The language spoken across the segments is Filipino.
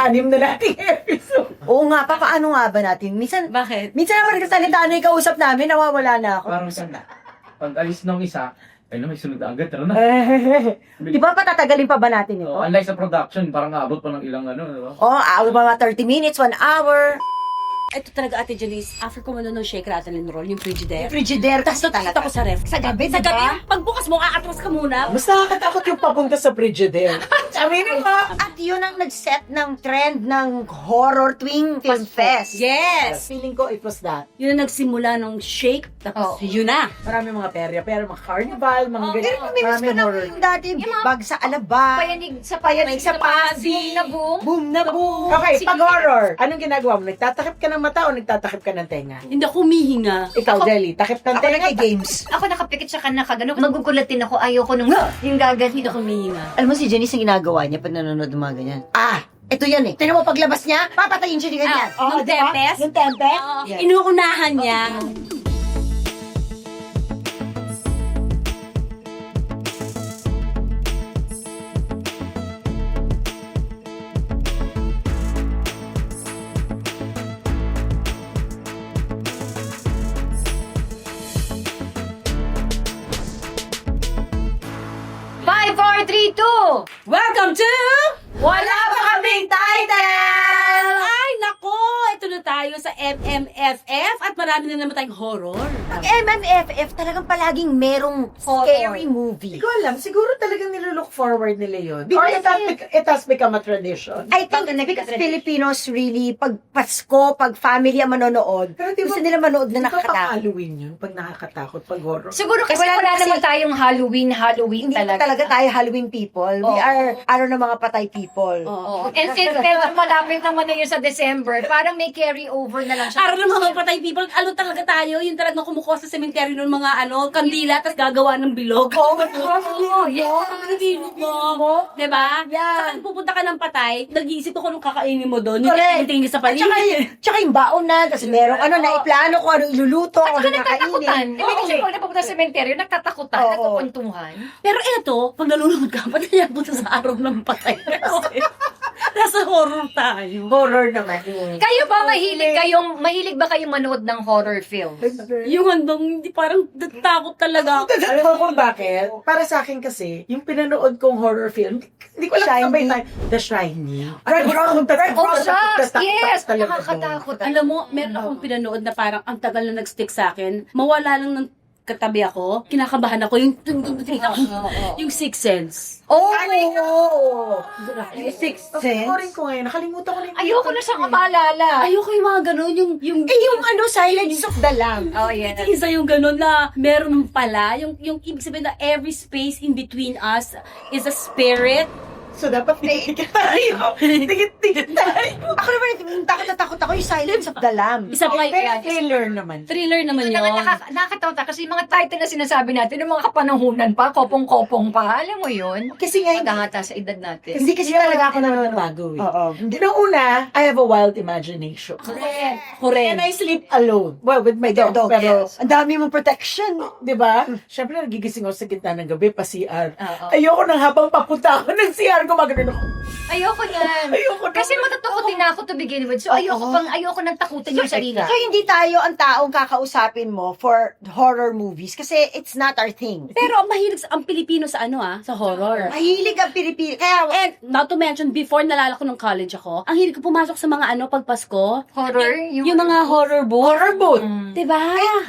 Anim na nating episode. Oo nga, paano nga ba natin? Minsan Bakit? naman nagsasalita na yung kausap namin, nawawala na ako. Parang sana. Pag alis ng isa, ay na may sunod na agad. Tara na. Di ba patatagalin pa ba natin ito? Oh, unlike sa production, parang aabot pa ng ilang ano, di ba? Mga 30 minutes, 1 hour. Ito talaga, Ate Janice, after ko manood ng Shake, Rattle, and Roll, yung Frigidaire. Frigidaire Tapos kasi nakita ko sa ref. Sa gabi, Sa diba? gabi, pagbukas mo, aatras ka muna. Mas nakakatakot yung papunta sa Frigidaire. Aminin mo. At yun ang nag-set ng trend ng horror tuwing film fest. Yes! Feeling ko it was that. Yun ang nagsimula ng Shake, tapos yun na. Marami mga perya, pero mga carnival, mga ganyan. Pero namimiss ko Maraming na horror. yung dati, bag sa alaba. Payanig sa Pasig. boom na boom. Boom na boom. Okay, pag horror, anong ginagawa mo? Nagtatakip ka ng mata o nagtatakip ka ng tenga? Hindi ako humihinga. Ikaw, Jelly, takip ng Ako tenga. nag-games. Ako nakapikit sa kanila kagano. Magugulatin ako. Ayoko nung yung gaganito. Hindi ako humihinga. Alam mo si Janice ang ginagawa niya pag nanonood ng mga ganyan. Ito yan eh. Tignan mo paglabas niya, papatayin siya ni ganyan. Nung Tempest? Yung tempest? Oo. Inuunahan niya. Five, four, three, two. Welcome to... Wala pa kaming title! Ay, nako! Ito na tayo sa MMFF at marami na naman tayong horror. Pag MMFF, talagang palaging merong scary movie. Hindi ko alam, siguro talagang nilook forward nila yun. Or it has become a tradition. I think because Filipinos really, pag Pasko, pag family ang manonood, Pero di ba- gusto nila manood na Di ba pang nakakatakot. Halloween yun? Pag nakakatakot, pag horror. Siguro kasi wala wala kasi- naman tayong Halloween Hindi talaga tayo Halloween people. We are, ng mga patay people. Oo. And since medyo malapit naman na yun sa December, parang may carry over na lang siya. Araw ng mga patay people, talaga tayo, yung talagang kumukuha sa cemetery ng mga kandila, tapos gagawa ng bilog. Oh, yeah. Ang bilog mo. Diba? Yeah. Saka pupunta ka ng patay, nag-iisip ko kung kakainin mo doon. Correct. Yung tingin sa Tsaka, paligid. tsaka yung baon na, tapos merong naiplano ko, anong iluluto, At saka anong nagtatakutan. kakainin. Hindi kasi pag napupunta sa cemetery, nagtatakutan, Oo. nagkukwentuhan. Pero eto, pag nalulunod ka, ba't kaya punta sa araw ng patay? Nasa horror tayo. Horror naman. Kayo ba mahilig ba kayong manood ng horror film? Yung hindi parang takot talaga ako. Alam mo kung bakit? Para sa akin kasi, yung pinanood kong horror film, hindi ko lang sabay tayo. The Shining. Oh, shucks! Yes! Nakakatakot. Alam mo, meron akong pinanood na parang ang tagal na nag-stick sa akin. Mawala lang ng katabi ako. Kinakabahan ako. Yung Sixth Sense. Oh! Yung Sixth Scoring ko ngayon, nakalimutan ko na yung Ayoko na siyang maalala. Ayoko yung mga ganun. Yung yung Silence of the Lamb. Oh, yeah. isa yung ganun na meron pala. Yung ibig sabihin na every space in between us is a spirit. So, dapat tikit tayo. Tikit tayo. Ako naman, takot na takot ako yung Silence of the Lamb. Isa pa Pero thriller naman. thriller naman Ito yun. naman nakakatawa kasi yung mga title na sinasabi natin, yung mga kapanahunan pa, kopong-kopong pa, alam mo yun? Kasi nga, Magkakata sa edad natin. hindi kasi Hindi talaga ako naman bago eh. Oo. Noong una, I have a wild imagination. Correct. And I sleep alone. Well, with my dog. Pero, Ang dami mong protection. di ba? Siyempre, nagigising ako sa gitna ng gabi, pa CR. Oo. Ayoko nang habang papunta ako ng CR, gumagano ako. Ayoko yan. Ayoko na. Kasi matatakotin na ako to begin with. So ayoko nang takutin yung sarili. So, hindi tayo ang taong kakausapin mo for horror movies kasi it's not our thing. Pero ang mahilig ang Pilipino sa sa horror. Mahilig ang Pilipino. Kaya, And not to mention, before nalala ko nung college ako, ang hilig ko pumasok sa mga pag Pasko. Horror? Yung mga horror book. Horror boot. Diba?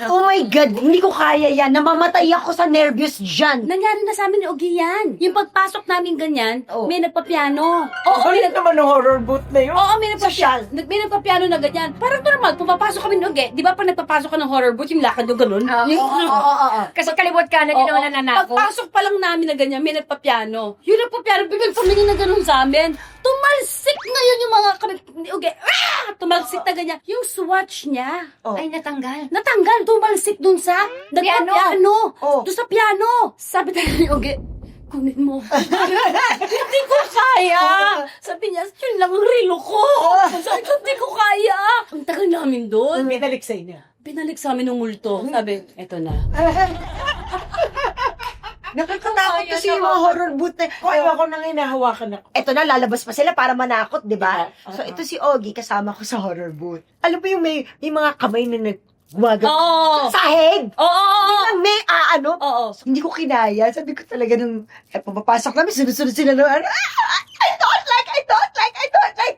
oh my God, hindi ko kaya yan. Namamatay ako sa nervous dyan. Nangyari na sa amin ni Ogie yan. Yung pagpasok namin ganyan, may nagpapiano. Oo, may Balik naman ng horror boot na yun. Oo, may Social. may nagpapiano na ganyan. Parang normal, pumapasok kami ni Ogie. Di ba pag nagpapasok ka ng horror book, yung lakad yung ganun? Oo. Kasi kaliwat kanan din naman nananako. Pagpasok pa lang namin na ganyan, may nagpapiano. Yung nagpapiano, biglang tumingin na ganun sa amin. Tumalsik ngayon yung mga kamit ni Ogie. Tumalsik na ganyan. Yung swatch niya, Ay, natanggal. natanggal, tumalsik dun sa nagpapiano. Oh. Doon sa piano. Sabi tayo ni Ogie, kunin mo. Hindi ko kaya. Sabi niya, yun lang ang relo ko. Sabi ko, hindi ko kaya. Ang tagal namin doon. Binalik sa inyo. Binalik sa amin ng multo. Sabi, eto na. Nakakatakot kasi yung mga horror boot na. Kung ako nang hinahawakan ako. Eto na, lalabas pa sila para manakot, di ba? Yeah. So, ito si Ogie, kasama ko sa horror booth. Alam mo yung may mga kamay na gumagano. Oo. Sahig! Oo. May ano. Oo. So, hindi ko kinaya. Sabi ko talaga nung pumapasok namin, sunod-sunod sila na I don't like.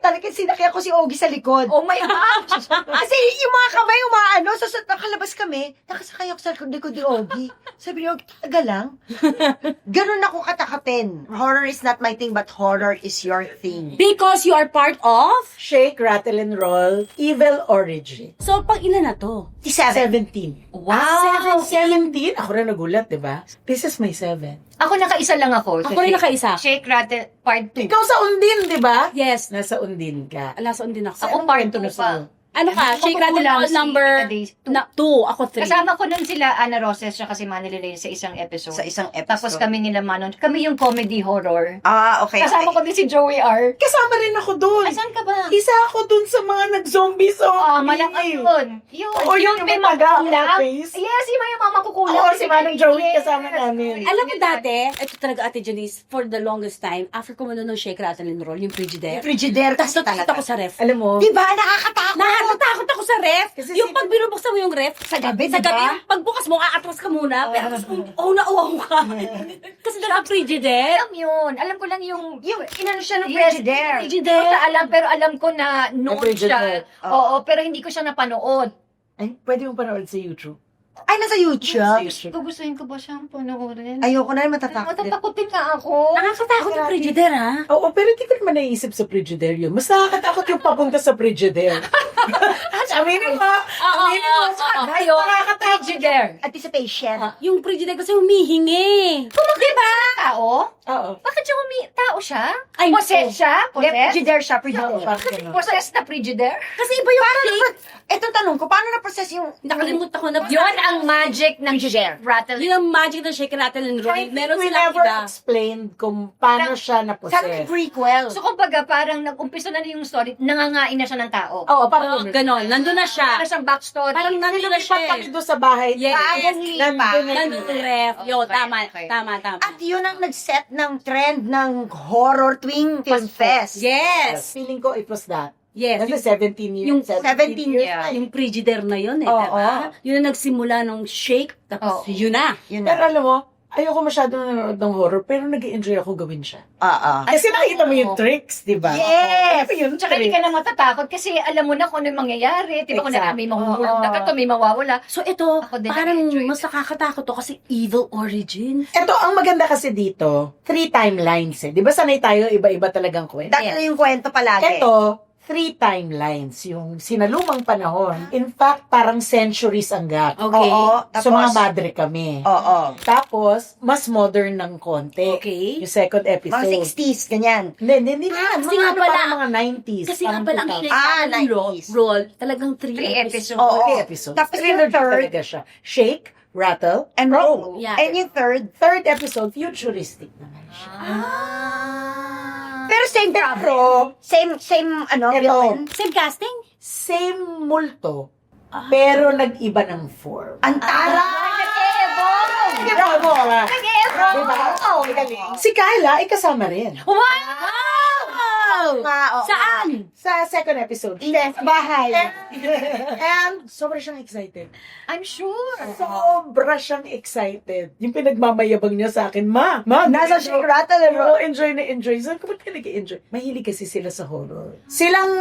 Talaga sinakya ko si Ogie sa likod. Oh my God! Kasi yung mga kamay umaano, so nakalabas kami, nakasakay ako sa likod ni Ogie. Sabi ni Ogie, taga lang. Ganun ako katakatin. Horror is not my thing, but horror is your thing. Because you are part of... Shake, rattle, and roll, evil origin. So, pag ilan na to? 17. Wow! 17? Ako rin nagulat, di ba? This is my 7. Ako nakaisa lang ako. Ako rin nakaisa. Shake, rattle, part 2. Ikaw sa Undin, di ba? Yes. Nasa Undin ka. Alason din ako. Ako part 2 Kwento na pa. sa'yo. Ano ka? Shake, rattle, roll, number 2. Ako 3. Kasama ko nun sila Ana Roses at si Manny Lilay sa isang episode. Sa isang episode. Tapos kami nila Manon. Kami yung comedy horror. Okay. Kasama ko din si Joey R. Kasama rin ako doon. Ay, saan ka ba? Isa ako doon sa mga nag-zombie Malaki yun. Yun. Oo, yun yung may taga makukulam. face. Yes, yung may mama kukulam. Oo, si Manong Joey kasama namin. Alam mo dati, ito talaga Ate Janice, for the longest time, after ko manonood ng Shake, Rattle, and Roll, yung Frigidaire. Frigidaire Tapos kasi natakot talaga. ako sa ref. Alam mo, Di ba? Nakakatakot. Nakakatakot ako sa ref. Kasi Yung pag binubuksan mo yung ref, Sa gabi, sa di ba? gabi, pagbukas mo, aatras ka muna. Pero na-uwaw ka. Kasi dala Frigidaire. Alam yun. Alam ko lang yung... Yung inano siya ng Yes, Frigidaire. Hindi ko siya alam, pero alam ko na noon Frigidaire. siya. Oo, pero hindi ko siya napanood. ay, pwede mong panood sa YouTube. Ay, nasa YouTube. Gugustuhin ko ba siyang panoorin? Ayoko na rin matatakot. Matatakotin nga ako. Nakakatakot yung Frigidaire, ha? Oo, pero hindi ko naman naisip sa Frigidaire yun. Mas nakakatakot yung papunta sa Frigidaire. Aminin mo. Aminin mo. Ayun, Frigidaire. Anticipation. Yung Frigidaire kasi humihingi. Diba? Tao? Oo. Bakit siya tao siya? Ay, Possessed siya? Hindi, Possessed? Frigidaire siya, Oo, Frigidaire. parang ganun. Possessed na Frigidaire? Kasi iba yung shake. Ito tanong ko, paano na-process yung... Nakalimutan ko na. Yun ang magic ng rattle. Yun ang magic ng Shake, Rattle, and Roll. I think Meron we silang never iba. explained kung paano siya Sana may na-possess. prequel. So, kumbaga, parang nag-umpisa na yung story, nangangain na siya ng tao. Oo, parang Ganon. Nandun na siya. Para siyang backstory. Parang nandun na siya. kami doon sa bahay. Yes. Nandun na Nandun yung ref. Yo, Okay, tama. okay. Tama. At yun ang nag-set ng trend ng horror tuwing film fest. Yes. Feeling ko it was that. Yes. Kasi 17 years. Yung 17 years. Yeah. Yung Frigidaire na yun, Oo. diba? Yun ang nagsimula ng Shake, tapos Oo. yun na. Yun Pero na. alam mo, ayoko masyado nanonood ng horror, pero nag-enjoy ako gawin siya. Oo. Kasi nakita mo yung tricks, di ba? Yes! Ano yung Tsaka hindi tricks? ka na matatakot kasi alam mo na kung ano yung mangyayari. Diba kung Exact. may mahuhulog na Oo. ka to, may mawawala. So ito, Ako din parang nag-enjoy. mas nakakatakot to kasi evil origin. Ito, ang maganda kasi dito, 3 timelines eh. Di ba sanay tayo, iba-iba talagang kwento? Tatlo yung kwento palagi. Ito, 3 timelines, yung sinalumang panahon. In fact, parang centuries ang gap. Okay. Oo. So, mga madre kami. Oo. Tapos, mas modern ng konti. Okay. Yung second episode. Mga 60s, ganyan. Hindi na. Kasi Mga nga ano, pala- parang mga 90s. Kasi nga parang pala ang 2000. Shake, Ah, Rattle, and 90s. Roll, talagang 3 Three episodes. Oo. 3 episodes. Tapos yung Trilogy third- talaga siya. Shake, rattle, And roll. Yeah. And yung third, Third episode, futuristic naman siya. pero same Pero, same Ito. villain. Same casting? same multo, pero nag-iba ng form. Ang tara! Nag-evolve! Diba? Nag-evolve! Diba? Oo, galing. Si Kyla ay kasama rin. Wow! Saan? Sa second episode. Yes, bahay. And sobra siyang excited. I'm sure. Sobra siyang excited. Yung pinagmamayabang niya sa akin, Ma! Nasa enjoy- Shake, Rattle, and Roll. Oo, enjoy na enjoy. Sabi ko, ba't ka nag-enjoy? Mahilig kasi sila sa horror. Silang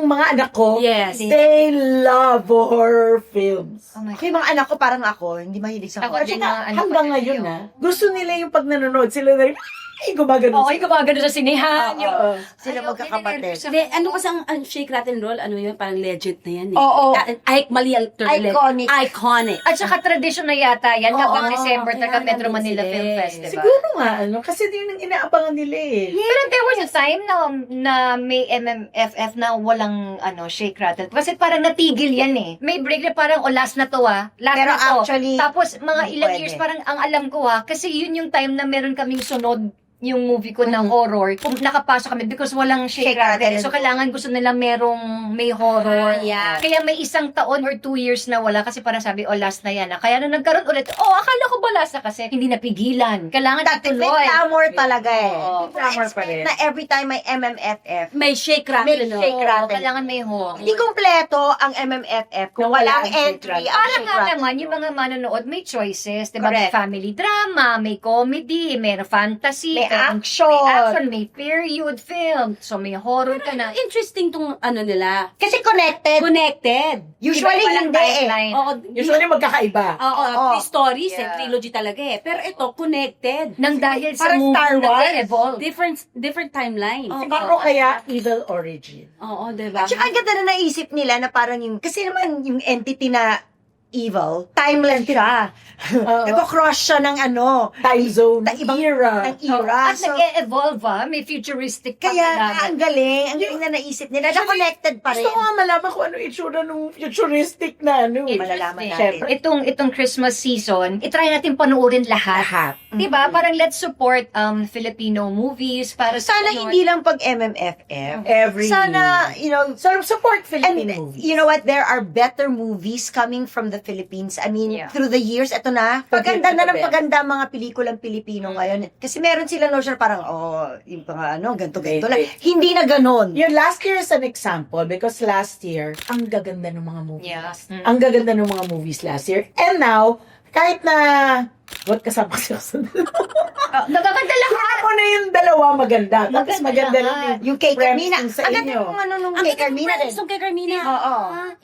mga anak ko, Yes. they love horror films. Oh my Okay, mga anak ko parang ako, hindi mahilig sa Ako horror. din. At mga anak hanggang ko ngayon din na, gusto nila yung pag nanonood, sila na rin, ay, gumagano. Oo, yung gumagano sa sinehan. Oo. Sila magkakapatid. Hindi, ano kasi ang Shake, Rattle, and Roll, ano yun, parang legend na yan eh. Oo. Mali ang term. Iconic. Iconic. At saka tradisyon na yata yan kapag Oo, December kaya taga Metro nandun Manila sila Film eh. Fest, diba? Siguro nga, kasi yun ang inaabangan nila eh. Pero there was a time na may MMFF na walang shake rattle. Kasi parang natigil yan eh. May break na parang, last na to last Pero na to. actually, Tapos mga hindi ilang pwede. years parang ang alam ko kasi yun yung time na meron kaming sunod yung movie ko na horror, kung nakapasok kami because walang shake rattle. So, kailangan gusto nila may horror. Yeah. Kaya may 1 taon or 2 years na wala kasi parang sabi, last na yan. Kaya nung nagkaroon ulit, akala ko ba last na kasi hindi napigilan. Kailangan Dati may ituloy. glamour talaga eh. Oo. Hindi ko Glamour pa expect rin. na every time may MMFF, May shake may rattle, no? shake Oo, rattle. kailangan may horror. Hindi kompleto ang MMFF kung Na wala walang ang shake entry. rattle. ang Parang shake nga rattle. naman, yung mga manonood, may choices. Diba? May Correct. family drama, may comedy, may fantasy, May may action. may period film. So, may horror ka na. Interesting tong ano nila. Kasi connected. Connected. Usually Iba-iba lang hindi eh. timeline. Oo, Usually magkakaiba. Oo, Oo. three stories, Yeah. trilogy talaga eh. Pero ito, connected. Nang dahil sa Parang movie Star na Wars. evolve. Different timeline. Oh. Siguro kaya Evil Origin. Oo, diba? Tsaka ang ganda na naisip nila na parang yung, kasi naman yung entity na evil, timeless siya. Nagko-cross siya ng Time zone. ibang Era. ng era. At So, nag-e-evolve may futuristic pa kaya na ang galing, ang galing na naisip nila, na connected pa rin. Gusto ko nga malaman kung ano itsura ng futuristic na Malalaman Interesting. natin. Itong Christmas season, itry natin panoorin lahat. Lahat. Diba? Parang let's support Filipino movies para sa Sana ano, hindi lang pag MMFF. Every Sana, So, support and Filipino movies. you know what, there are better movies coming from the Philippines. I mean, Yeah. through the years, eto na, paganda na ng paganda ang mga pelikulang Pilipino ngayon. Kasi meron silang notion parang, yung mga ganto-ganto lang. Hindi na ganon. Yung last year is an example because last year, ang gaganda ng mga movies. Yeah. Mm. Ang gaganda ng mga movies last year. And now, kahit na, what kasama kasi ako sa Nagaganda lahat. ako na yung dalawa maganda. Tapos Maganda maganda lahat. rin Yung kay Carmina. Friends sa Ang ganda inyo. ng nung Ang kay ganda Carmina ng rin. friends kay Carmina. Oo.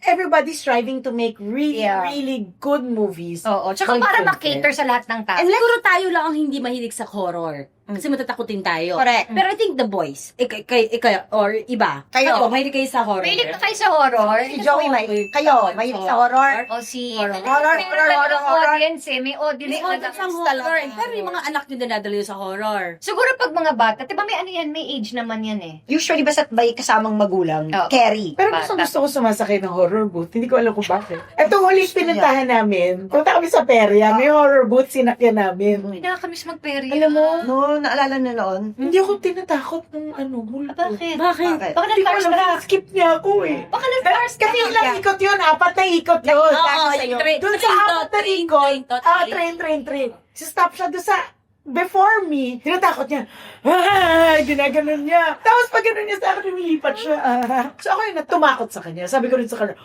Everybody's striving to make really, Yeah. really good movies. Oo. Tsaka para makater sa lahat ng tao. And Siguro tayo lang ang hindi mahilig sa horror. Kasi matatakotin tayo. Correct. Pero I think the boys, ikaw, or iba. Kayo. Mahilig kayo sa horror. Mahilig na kayo sa horror. Si Joey, kayo, mahilig sa horror. O si... Horror, Meron talagang horror. audience May audience May na audience ang talaga. horror. Pero yung mga anak nyo dinadalo yun sa horror. Siguro pag mga bata, diba may ano yan, may age naman yan eh. Usually, basta't may kasamang magulang, Oo. carry. Pero Bata. gusto ko sumasakay ng horror booth. Hindi ko alam kung bakit. Itong huling pinuntahan namin, punta kami sa perya, may horror booth, sinakyan namin. Hindi nakakamiss magperya. Alam mo, No, naalala na noon. hindi ako tinatakot ng multo. Bakit? Bakit? Bakit? Baka Hindi ko nag-cars alam, ka. skip niya ako eh. Baka nag-cars ka. Kasi ilang ikot yun, 4 na ikot yun. Oo, sa'yo. Doon sa 4 na ikot, train. Stop siya doon sa before me, tinatakot niya. Ginaganon niya. Tapos pag gano'n niya sa akin, lumilipat siya. So ako yung natumakot sa kanya. Sabi ko rin sa kanya,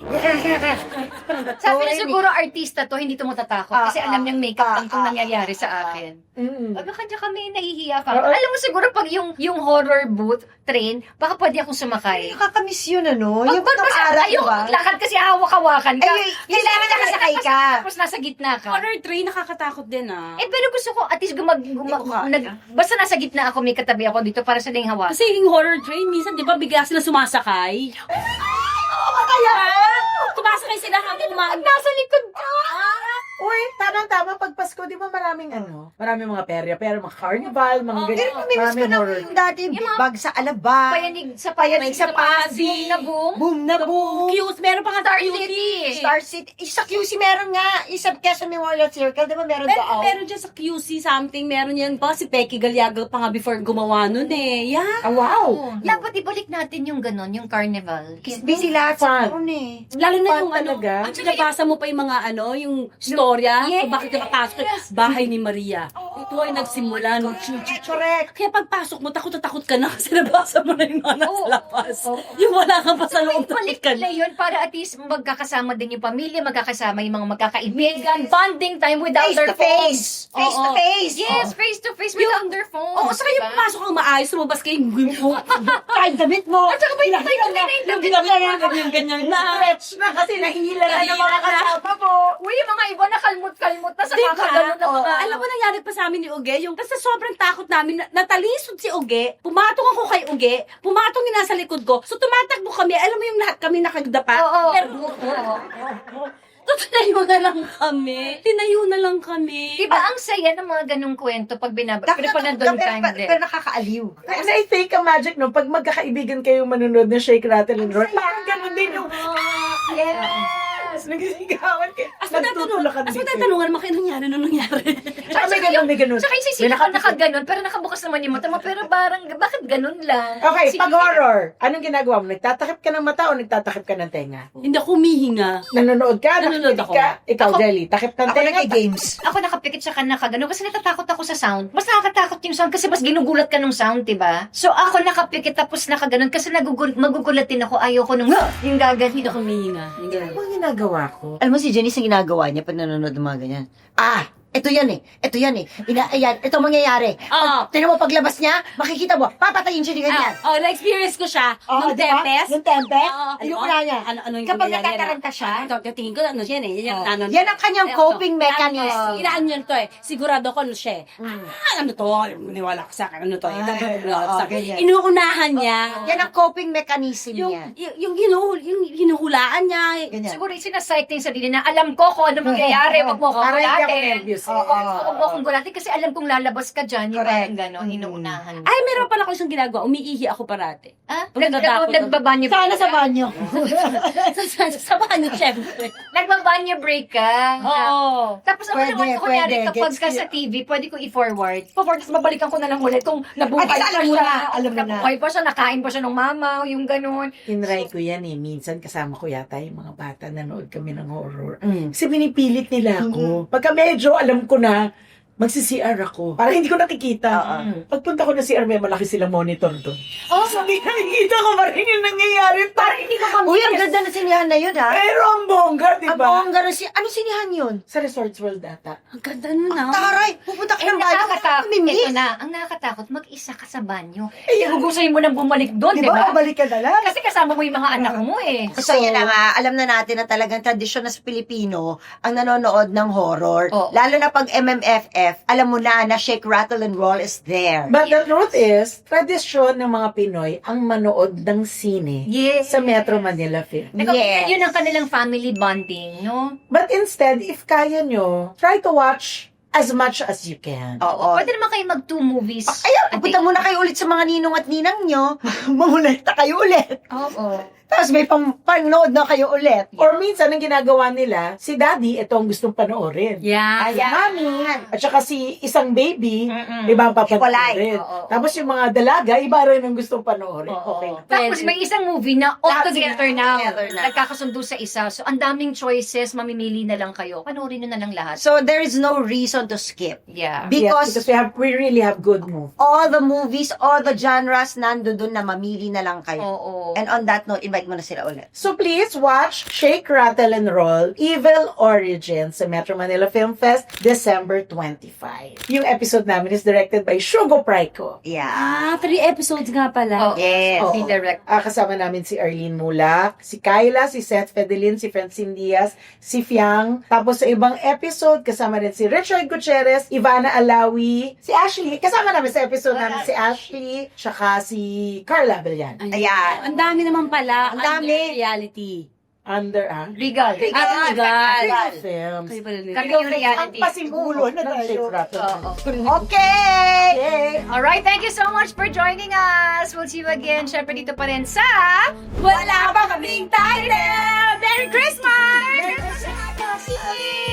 Sabi na siguro artista to, hindi to matatakot. Kasi alam niyang makeup lang itong nangyayari sa akin. Baka diya kami nahihiya ka. Alam mo siguro pag yung horror booth, train, baka pwede akong sumakay. Nakakamiss yun, ano? Pag Yung pag-aaral, ayaw diba? maglakad kasi hawak-hawakan ka. Ay, kailangan nakasakay ka. Tapos nasa gitna ka. Horror train, nakakatakot din ah. Pero gusto ko at least basta nasa gitna ako, may katabi ako dito para sa ling hawa. Kasi yung horror train, minsan, di ba, bigla sila sumasakay? Kaya, Sumasakay sila habang umaandar. Nasa likod ka! uy, tama, pag Pasko, di ba maraming maraming mga perya, pero mga carnival, mga ganyan. pero mamimiss ko na yung dati, big bag sa Alaba. Payanig sa payanig sa Pasig. Na boom. Boom na boom. Cute, meron pa nga Star cute. City. Star City. Sa QC meron nga. Isa Quezon Memorial Circle. Di ba meron doon? Meron dyan sa QC something, meron yan pa, si Becky Galiaga pa nga before gumawa nun eh. Yeah. Wow! Dapat ibalik natin yung ganon, yung carnival. Busy lahat sa Fun. noon eh. Lalo na Fun yung talaga. ang binabasa mo pa yung mga yung storya, Yes. kung bakit ka papasok, bahay ni Maria. Ito ay nagsimula nung Correct. Kaya pagpasok mo, takot na takot ka na kasi nabasa mo na yung mga nasa Oo. labas. Oo. Yung wala ka pa sa loob, takot Ibalik ka nila na. yun para at least magkakasama din yung pamilya, magkakasama yung mga magkakaibigan, bonding time without Face their to face. phones. Face to Oo. face. Yes, face to face without their phones. Oo, saka yung diba? pumasok kang maayos, lumabas kayo, Kahit damit mo. At saka ba yung ganyan na. Stretch na kasi nahihila na ng mga kasama mo. Uy, yung mga iba na kalmot-kalmot na sa Diba? kakagano na mga... Alam mo nangyari pa sa amin ni Uge, yung kasi sobrang takot namin, natalisod si Uge, pumatong ako kay Uge, pumatong yung nasa likod ko, so tumatakbo kami, alam mo yung lahat kami nakagdapa, Oo. pero tinayo na lang kami. Tinayo na lang kami. Diba ang saya ng mga ganong kwento pag pero pag nandun time din. Pero nakakaaliw. And I think a magic, no? Pag magkakaibigan kayo manonood ng Shake, Rattle, and Roll, parang ganun din yung, Yes! Nagsisigawan kayo. Nagtutulakan As din kayo. matatanungan naman kayo nangyari. Tsaka may ganun, may ganun. Tsaka yung May sisip ko nakapisip. nakaganon, pero nakabukas naman yung mata mo, pero parang, bakit ganon lang? Okay, Sige. pag horror, anong ginagawa mo? Nagtatakip ka ng mata o nagtatakip ka ng tenga? Hindi ako humihinga. Nanonood ka? Nanonood Nakikinig ako. ka? Ikaw, Jelly, takip ng Ako tenga? nag-games. Ako nakapikit siya ka nakaganon kasi natatakot ako sa sound. Mas nakakatakot yung sound kasi mas ginugulat ka ng sound, diba? So ako nakapikit tapos nakaganon kasi magugulat din ako. Ayoko nung, yung gagan. Hindi ako humihinga. Yung ganun. Ano ginagawa ko? Alam mo si Janice ang ginagawa niya pag nanonood ng mga ganyan. Ito yan eh. Ayan, ito mangyayari. Oo. Tignan mo paglabas niya, makikita mo, papatayin siya ni ganyan. Na-experience ko siya. Nung diba? Tempest. Yung Tempest? Oo. Yung una niya. Ano yung Kapag nangyayari natataranta siya, tingin ko, ano yan eh. yan ang kanyang coping mechanism. Inaan yun to eh. Sigurado ko ano siya eh. Ano to? Maniwala ka sa akin. Ano to? ganyan. Inuunahan niya. Yan ang coping mechanism niya. Yung hinuhulaan niya. Ganyan. Siguro sinasite yung sarili na alam ko kung ano mangyayari, wag mo ko Para hindi ako gulatin. nervous. Wag mo akong gulatin kasi alam kong lalabas ka dyan, yung Correct. parang gano'n, inuunahan. Ay, meron pala ako isang ginagawa. Umiihi ako parati. Pag nagbabanyo Sana sa banyo. Sa banyo, syempre. Nagbabanyo break ka. Oo. Tapos ako Pwede, naman, kunyari, pwede. kapag Gets ka sa TV, pwede ko i-forward. Forward, tapos babalikan ko na lang ulit kung nabuhay At pa alam mo siya. na, alam mo na. Nabuhay pa siya, nakain pa siya ng mama, yung gano'n. Tinry ko yan eh. Minsan kasama ko yata yung mga bata, nanood kami ng horror. Mm. Kasi pinipilit nila ako. Pagka medyo alam ko na, magsi-CR ako. Para hindi ko nakikita. Pagpunta ko na CR, may malaki silang monitor doon. Oh, Sabi, nakikita ko pa rin yung nangyayari. parang hindi ko Uy, ang ganda na sinihan na yun, ha? Pero ang bongga, di Ang ba? bongga rin siya. Ano sinihan yun? Sa Resorts World data. Ang ganda nun ah. Taray, pupunta ka Eh, ng banyo. nakakatakot. Mimiss. Ito na, ang nakakatakot, mag-isa ka sa banyo. Eh, hugusayin mo nang bumalik doon, Di di ba? ba? Balik ka na lang. Kasi kasama mo yung mga anak mo eh. So, yan na nga, alam na natin na talagang tradisyon na sa Pilipino ang nanonood ng horror. Oo. Lalo na pag MMFF, alam mo na Shake, Rattle, and Roll is there. But the truth is, tradisyon ng mga Pinoy ang manood ng sine Yes. sa Metro Manila Film. Yes. Yun ang kanilang family bonding, no? But instead, if kaya nyo, try to watch as much as you can. Oo. Pwede naman kayo mag 2 movies. Ayan, pupunta muna kayo ulit sa mga ninong at ninang nyo. Mamulekta kayo ulit. Oo. Tapos may panood na kayo ulit. Or minsan, ang ginagawa nila, si daddy, ito ang gustong panoorin. Yeah. Ayan. Mami, at saka si isang baby, Mm-mm. iba ang Hiwalay. papanoorin. Oo. Tapos yung mga dalaga, iba rin ang gustong panoorin. Oo. Okay. Tapos may isang movie na all Lahat together sila na. together na. Nagkakasundo sa isa. So, ang daming choices. Mamimili na lang kayo. Panoorin nyo na lang lahat. So, there is no reason to skip. Yeah. Because Because we really have good movies. all the movies, all the genres, nando dun na mamili na lang kayo. Oo. And on that note, invite mo na sila ulit. So please watch Shake, Rattle, and Roll, Evil Origins sa Metro Manila Film Fest, December 25. Yung episode namin is directed by Shugo Pryko. Yeah. 3 episodes nga pala. Oh, Yes. Oo. Direct. Kasama namin si Arlene Mulak, si Kyla, si Seth Fedelin, si Francine Diaz, si Fiang. Tapos sa ibang episode, kasama rin si Richard Gutierrez, Ivana Alawi, si Ashley. Kasama namin sa episode namin si Ashley, tsaka si Carla Villan. Ayan. Ang dami naman pala. Ang dami. Reality. Under, Legal. Legal. Films. Kayo pala nila. Kami yung Ang reality. pasimulo na Shake, Rattle, and Oo. Roll. Okay! Yay! Alright, thank you so much for joining us. We'll see you again, syempre dito pa rin sa Wala pa kaming title! Merry Christmas! Merry Christmas!